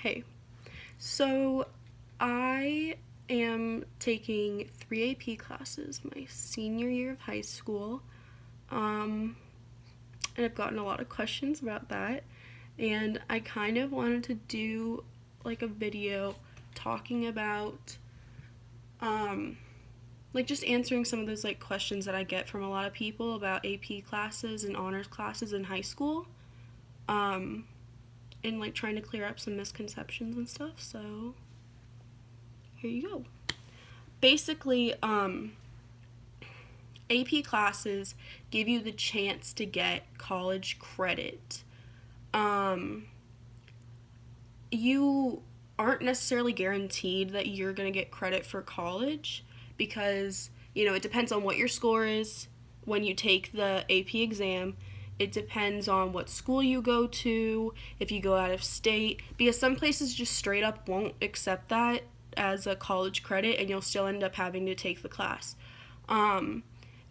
Hey, so I am taking 3 AP classes my senior year of high school, um, and I've gotten a lot of questions about that. And I kind of wanted to do like a video talking about, um, like just answering some of those like questions that I get from a lot of people about AP classes and honors classes in high school. Um, and like trying to clear up some misconceptions and stuff. So here you go. Basically, AP classes give you the chance to get college credit. Um, you aren't necessarily guaranteed that you're going to get credit for college because, it depends on what your score is when you take the AP exam. It depends on what school you go to, if you go out of state, because some places just straight up won't accept that as a college credit and you'll still end up having to take the class. Um,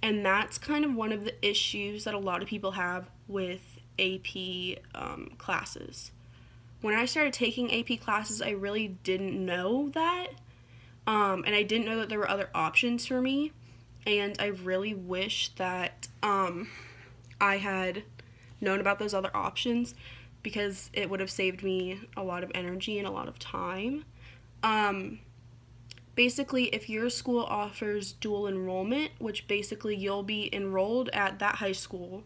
and that's kind of one of the issues that a lot of people have with AP classes. When I started taking AP classes, I really didn't know that. And I didn't know that there were other options for me. And I really wish that I had known about those other options because it would have saved me a lot of energy and a lot of time. Um, Basically, if your school offers dual enrollment, which basically you'll be enrolled at that high school,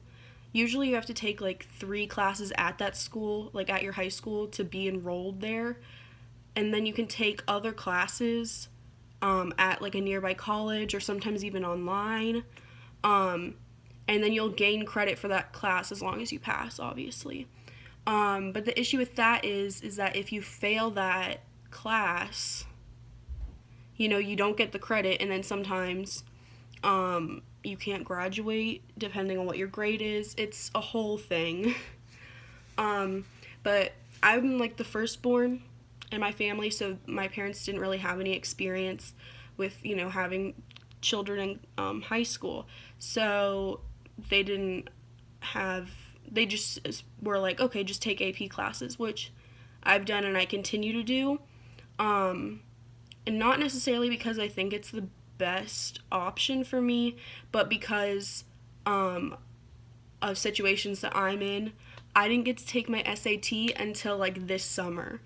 usually you have to take like 3 classes at that school, like at your high school, to be enrolled there. And then you can take other classes at like a nearby college or sometimes even online. Um, and then you'll gain credit for that class as long as you pass, obviously. But the issue with that is that if you fail that class, you don't get the credit, and then sometimes you can't graduate depending on what your grade is. It's a whole thing. But I'm like the firstborn in my family, so my parents didn't really have any experience with, having children in high school. So they didn't have, they just were like, okay, just take AP classes, which I've done and I continue to do. And not necessarily because I think it's the best option for me, but because of situations that I'm in. I didn't get to take my SAT until like this summer,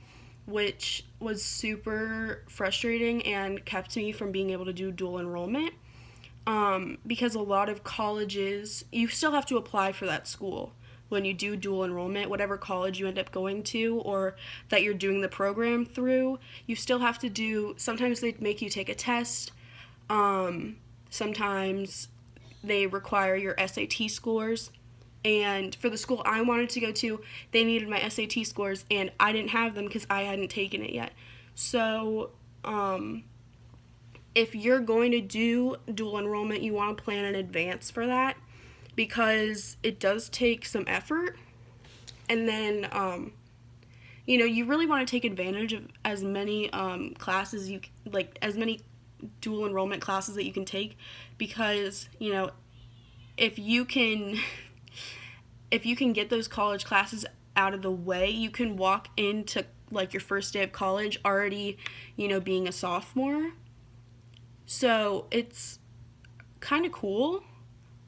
which was super frustrating and kept me from being able to do dual enrollment. Because a lot of colleges, you still have to apply for that school when you do dual enrollment, whatever college you end up going to or that you're doing the program through, you still have to do, sometimes they make you take a test, sometimes they require your SAT scores. And for the school I wanted to go to, they needed my SAT scores, and I didn't have them because I hadn't taken it yet. So, if you're going to do dual enrollment, you want to plan in advance for that because it does take some effort. And then, you really want to take advantage of as many classes as many dual enrollment classes that you can take because, if you can if you can get those college classes out of the way, you can walk into like your first day of college already, being a sophomore. So it's kind of cool.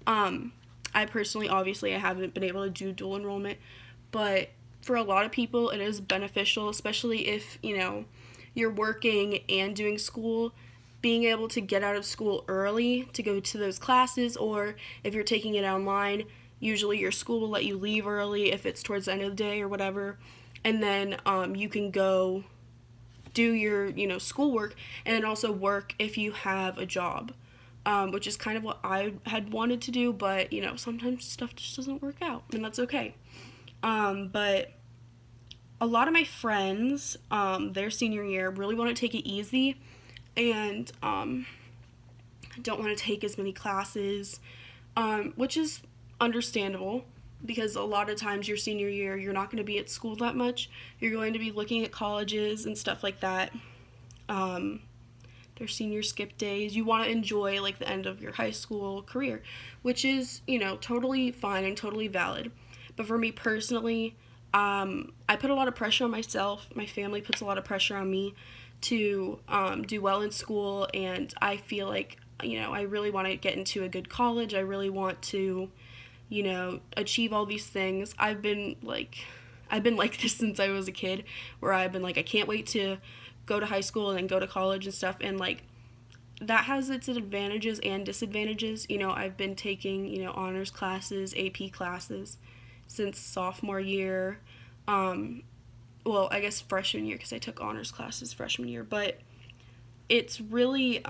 I personally, obviously, I haven't been able to do dual enrollment, but for a lot of people, it is beneficial, especially if, you're working and doing school. Being able to get out of school early to go to those classes, or if you're taking it online, usually your school will let you leave early if it's towards the end of the day or whatever, and then you can go do your schoolwork and then also work if you have a job, which is kind of what I had wanted to do, but sometimes stuff just doesn't work out, and that's okay. But a lot of my friends, their senior year, really want to take it easy and don't want to take as many classes, which is understandable because a lot of times your senior year you're not going to be at school that much. You're going to be looking at colleges and stuff like that. Their senior skip days. You want to enjoy like the end of your high school career, which is totally fine and totally valid. But for me personally, I put a lot of pressure on myself. My family puts a lot of pressure on me to do well in school, and I feel like, I really want to get into a good college. I really want to, achieve all these things. I've been like this since I was a kid, where I've been like, I can't wait to go to high school and then go to college and stuff. And like, that has its advantages and disadvantages. I've been taking, honors classes, AP classes since sophomore year. Well, I guess freshman year, because I took honors classes freshman year. But it's really,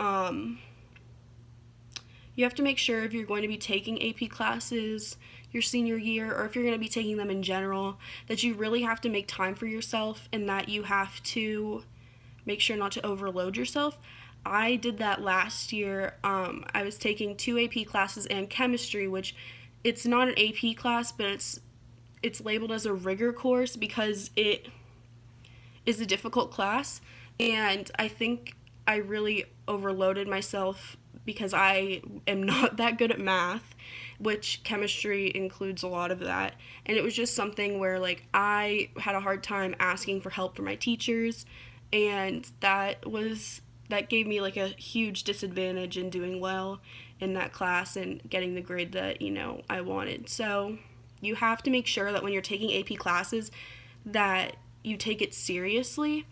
you have to make sure if you're going to be taking AP classes your senior year, or if you're going to be taking them in general, that you really have to make time for yourself, and that you have to make sure not to overload yourself. I did that last year. I was taking 2 AP classes and chemistry, which it's not an AP class, but it's labeled as a rigor course because it is a difficult class, and I think I really overloaded myself because I am not that good at math, which chemistry includes a lot of that. And it was just something where like I had a hard time asking for help from my teachers, and that gave me like a huge disadvantage in doing well in that class and getting the grade that, I wanted. So, you have to make sure that when you're taking AP classes that you take it seriously.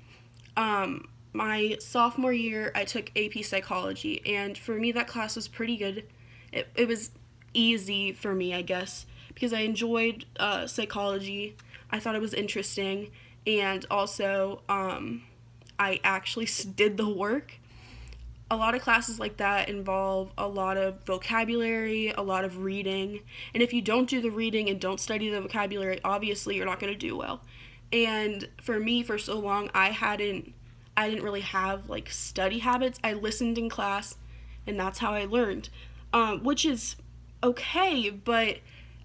My sophomore year, I took AP psychology, and for me, that class was pretty good. It was easy for me, I guess, because I enjoyed psychology. I thought it was interesting, and also I actually did the work. A lot of classes like that involve a lot of vocabulary, a lot of reading, and if you don't do the reading and don't study the vocabulary, obviously you're not going to do well. And for me, for so long, I didn't really have like study habits. I listened in class, and that's how I learned, which is okay. But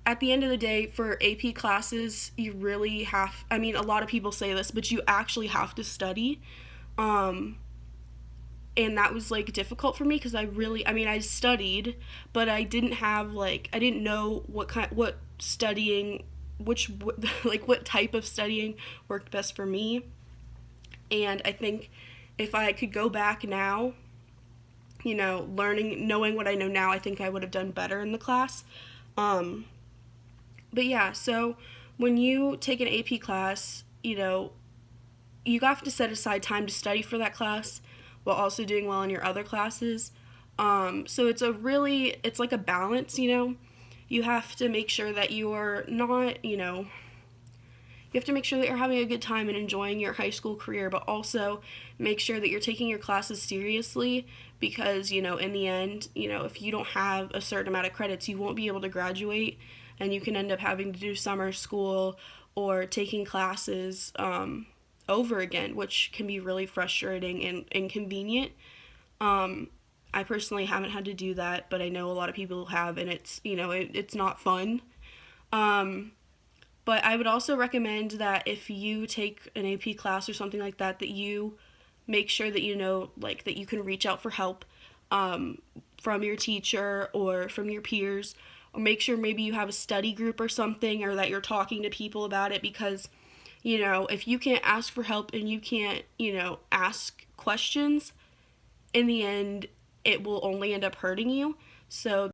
at the end of the day, for AP classes, you really have. I mean, a lot of people say this, but you actually have to study. Um, and that was like difficult for me because I studied, but I didn't know what studying, like what type of studying worked best for me. And I think if I could go back now, knowing what I know now, I think I would have done better in the class. Um, but yeah, so when you take an AP class, you have to set aside time to study for that class while also doing well in your other classes. So it's like a balance, You have to make sure that you're not, you have to make sure that you're having a good time and enjoying your high school career, but also make sure that you're taking your classes seriously because, in the end, if you don't have a certain amount of credits, you won't be able to graduate, and you can end up having to do summer school or taking classes over again, which can be really frustrating and inconvenient. Um, I personally haven't had to do that, but I know a lot of people have, and it's not fun. Um, but I would also recommend that if you take an AP class or something like that, that you make sure that like, that you can reach out for help from your teacher or from your peers, or make sure maybe you have a study group or something, or that you're talking to people about it because, if you can't ask for help and you can't, ask questions, in the end, it will only end up hurting you. So